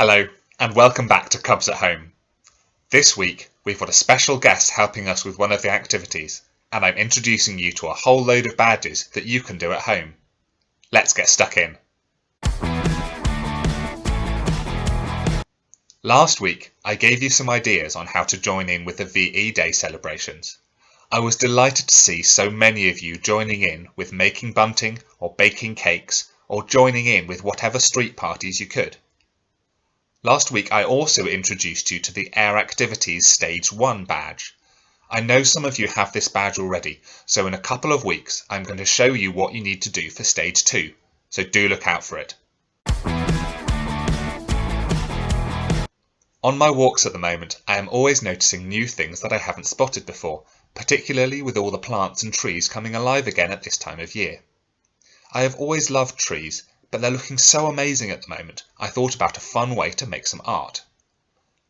Hello, and welcome back to Cubs at Home. This week, we've got a special guest helping us with one of the activities, and I'm introducing you to a whole load of badges that you can do at home. Let's get stuck in. Last week, I gave you some ideas on how to join in with the VE Day celebrations. I was delighted to see so many of you joining in with making bunting or baking cakes or joining in with whatever street parties you could. Last week I also introduced you to the Air Activities Stage 1 badge. I know some of you have this badge already, so in a couple of weeks I'm going to show you what you need to do for Stage 2, so do look out for it. On my walks at the moment, I am always noticing new things that I haven't spotted before, particularly with all the plants and trees coming alive again at this time of year. I have always loved trees, but they're looking so amazing at the moment, I thought about a fun way to make some art.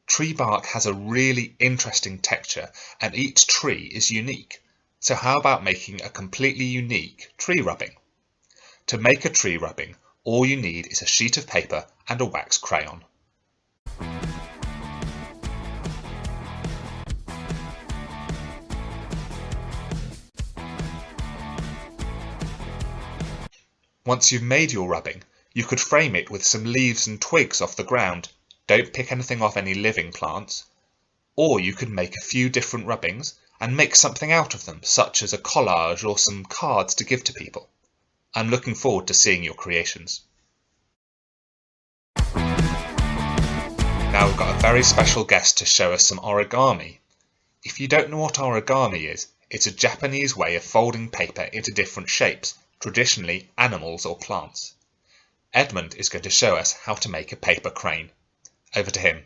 Tree bark has a really interesting texture and each tree is unique, so how about making a completely unique tree rubbing? To make a tree rubbing, all you need is a sheet of paper and a wax crayon. Once you've made your rubbing, you could frame it with some leaves and twigs off the ground. Don't pick anything off any living plants. Or you could make a few different rubbings and make something out of them, such as a collage or some cards to give to people. I'm looking forward to seeing your creations. Now we've got a very special guest to show us some origami. If you don't know what origami is, it's a Japanese way of folding paper into different shapes, traditionally animals or plants. Edmund is going to show us how to make a paper crane. Over to him.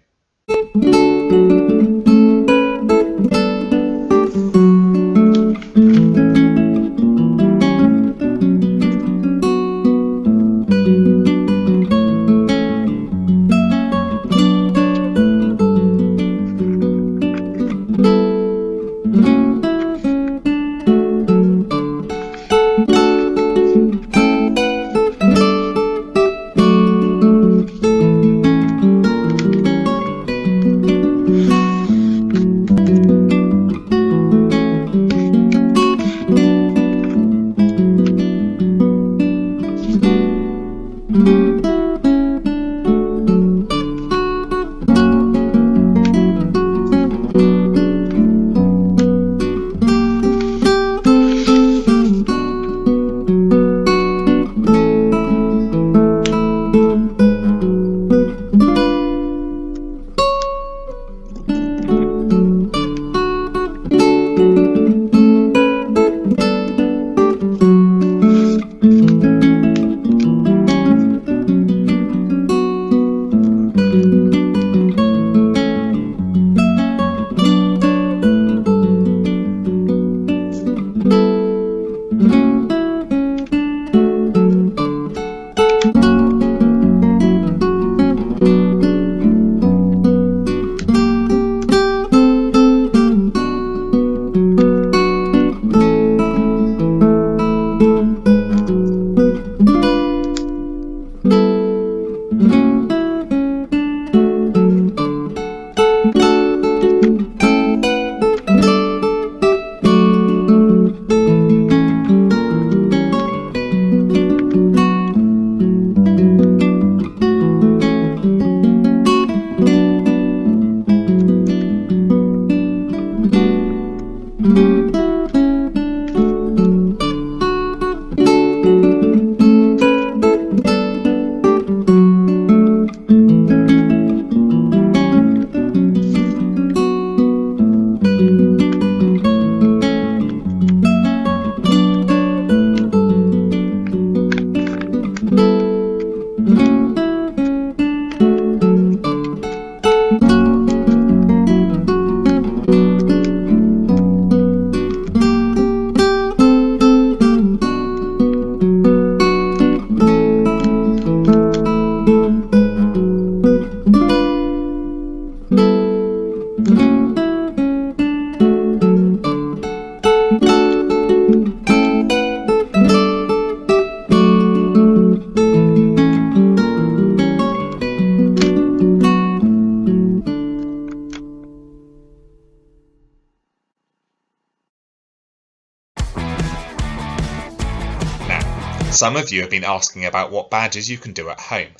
Some of you have been asking about what badges you can do at home,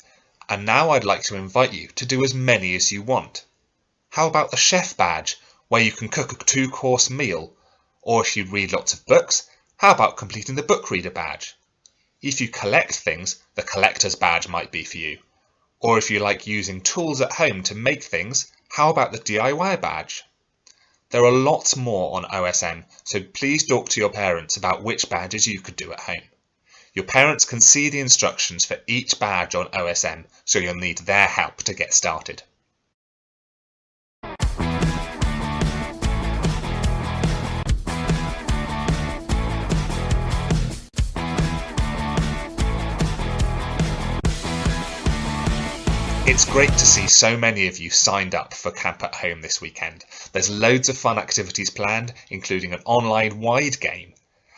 and now I'd like to invite you to do as many as you want. How about the chef badge, where you can cook a 2-course meal? Or if you read lots of books, how about completing the book reader badge? If you collect things, the collector's badge might be for you. Or if you like using tools at home to make things, how about the DIY badge? There are lots more on OSM, so please talk to your parents about which badges you could do at home. Your parents can see the instructions for each badge on OSM, so you'll need their help to get started. It's great to see so many of you signed up for Camp at Home this weekend. There's loads of fun activities planned, including an online wide game.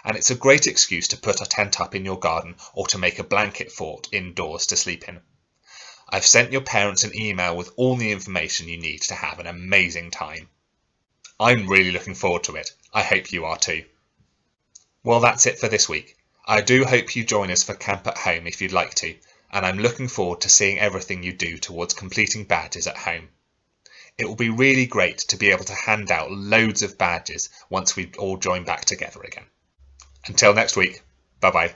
And it's a great excuse to put a tent up in your garden or to make a blanket fort indoors to sleep in. I've sent your parents an email with all the information you need to have an amazing time. I'm really looking forward to it. I hope you are too. Well, that's it for this week. I do hope you join us for Camp at Home if you'd like to, and I'm looking forward to seeing everything you do towards completing badges at home. It will be really great to be able to hand out loads of badges once we all join back together again. Until next week, bye bye.